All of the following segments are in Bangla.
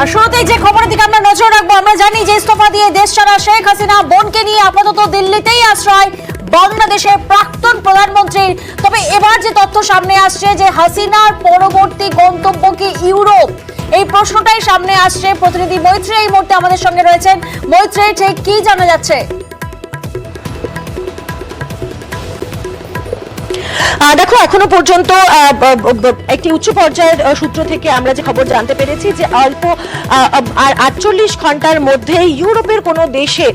আর শুরুতেই যে খবরের দিকে আমরা নজর রাখবো, আমরা জানি যে ইস্তফা দিয়ে দেশ ছাড়া শেখ হাসিনা বোনকে নিয়ে আপাতত দিল্লিতেই আশ্রয় বাংলাদেশের প্রাক্তন প্রধানমন্ত্রীর। তবে এবার যে তথ্য সামনে আসছে যে হাসিনার পরবর্তী গন্তব্য কি ইউরোপ, এই প্রশ্নটাই সামনে আসছে। প্রতিনিধি মৈত্রী এই মুহূর্তে আমাদের সঙ্গে রয়েছেন। মৈত্রী, ঠিক কি জানা যাচ্ছে? দেখো, এখনো পর্যন্ত একটি উচ্চ পর্যায়ের সূত্র থেকে আমরা যে খবর জানতে পেরেছি যে অল্প আর 48 ঘন্টার মধ্যে ইউরোপের কোনো দেশে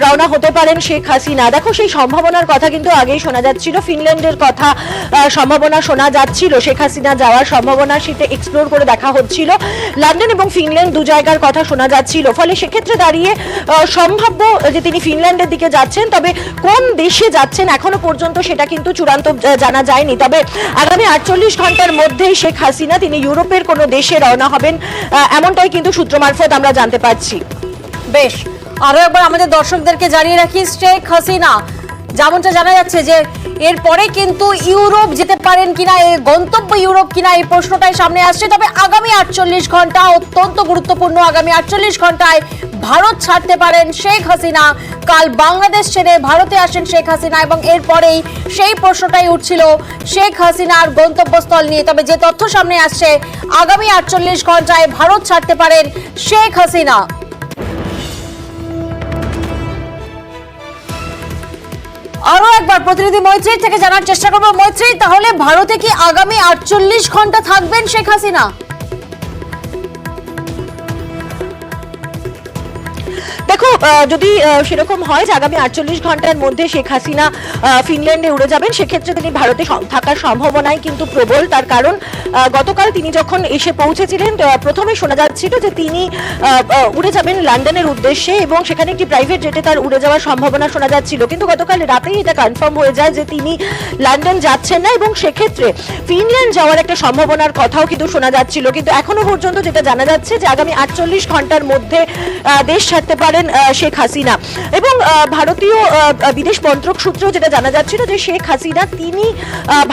রওনা হতে পারেন শেখ হাসিনা। দেখো, সেই সম্ভাবনার কথা কিন্তু আগেই শোনা যাচ্ছিল, ফিনল্যান্ডের কথা সম্ভাবনা শোনা যাচ্ছিল, শেখ হাসিনা যাওয়ার সম্ভাবনা সেটা এক্সপ্লোর করে দেখা হচ্ছিল। লন্ডন এবং ফিনল্যান্ড দু জায়গার কথা শোনা যাচ্ছিল, ফলে সেক্ষেত্রে দাঁড়িয়ে সম্ভাব্য যে তিনি ফিনল্যান্ডের দিকে যাচ্ছেন। তবে কোন দেশে যাচ্ছেন এখনো পর্যন্ত সেটা কিন্তু চূড়ান্ত জানা যায়নি। তবে আগামী 48 ঘন্টার মধ্যেই শেখ হাসিনা তিনি ইউরোপের কোনো দেশে রওনা হবেন, এমনটাই কিন্তু সূত্র মারফত আমরা জানতে পারছি। বেশ, আরো একবার আমাদের দর্শকদেরকে জানিয়ে রাখি, শেখ হাসিনা যেমনটা জানা যাচ্ছে যে এরপরে কিন্তু ইউরোপ যেতে পারেন কিনা, এই গন্তব্য ইউরোপ কিনা, এই প্রশ্নটাই সামনে আসছে। তবে আগামী 48 ঘন্টা অত্যন্ত গুরুত্বপূর্ণ। আগামী 48 ঘন্টায় ভারত ছাড়তে পারেন শেখ হাসিনা। কাল বাংলাদেশ ছেড়ে ভারতে আসেন শেখ হাসিনা এবং এরপরেই সেই প্রশ্নটাই উঠছিল শেখ হাসিনার গন্তব্যস্থল নিয়ে। তবে যে তথ্য সামনে আসছে, আগামী 48 ঘন্টায় ভারত ছাড়তে পারেন শেখ হাসিনা। আরো একবার প্রতিনিধি মৈত্রী থেকে জানার চেষ্টা করবো। মৈত্রী, তাহলে ভারতে কি আগামী 48 ঘন্টা থাকবেন শেখ হাসিনা? দেখো, যদি সেরকম হয় যে আগামী 48 ঘন্টার মধ্যে শেখ হাসিনা ফিনল্যান্ডে উড়ে যাবেন, সেক্ষেত্রে তিনি ভারতে থাকার সম্ভাবনাই কিন্তু প্রবল। তার কারণ গতকাল তিনি যখন এসে পৌঁছেছিলেন, প্রথমে শোনা যাচ্ছিল যে তিনি উড়ে যাবেন লন্ডনের উদ্দেশ্যে এবং সেখানে একটি প্রাইভেট জেটে তার উড়ে যাওয়ার সম্ভাবনা শোনা যাচ্ছিল। কিন্তু গতকাল রাতেই এটা কনফার্ম হয়ে যায় যে তিনি লন্ডন যাচ্ছেন না এবং সেক্ষেত্রে ফিনল্যান্ড যাওয়ার একটা সম্ভাবনার কথাও কিন্তু শোনা যাচ্ছিল। কিন্তু এখনো পর্যন্ত যেটা জানা যাচ্ছে যে আগামী 48 ঘন্টার মধ্যে দেশ ছাড়তে পারেন শেখ হাসিনা। এবং ভারতীয় বিদেশ মন্ত্রক সূত্র যেটা জানা যাচ্ছিল যে শেখ হাসিনা তিনি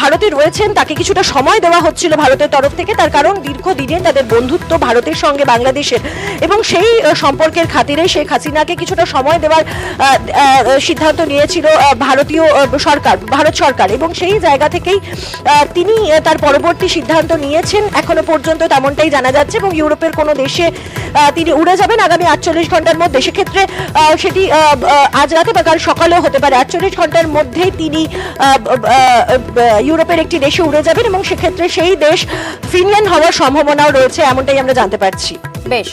ভারতে রয়েছেন, তাকে কিছুটা সময় দেওয়া হচ্ছিল ভারতের তরফ থেকে। তার কারণ দীর্ঘদিনের তাদের বন্ধুত্ব ভারতের সঙ্গে বাংলাদেশের, এবং সেই সম্পর্কের খাতিরে শেখ হাসিনাকে কিছুটা সময় দেওয়ার সিদ্ধান্ত নিয়েছিল ভারতীয় সরকার, ভারত সরকার। এবং সেই জায়গা থেকেই তিনি তার পরবর্তী সিদ্ধান্ত নিয়েছেন এখনো পর্যন্ত, তেমনটাই জানা যাচ্ছে। এবং ইউরোপের কোনো দেশে তিনি উড়ে যাবেন আগামী 48 ঘন্টার মধ্যে। সেক্ষেত্রে সেটি আজ রাতে বা কাল সকালেও হতে পারে। 48 ঘন্টার মধ্যেই তিনি ইউরোপের একটি দেশে উড়ে যাবেন এবং সেক্ষেত্রে সেই দেশ ফিনল্যান্ড হওয়ার সম্ভাবনাও রয়েছে, এমনটাই আমরা জানতে পারছি। বেশ।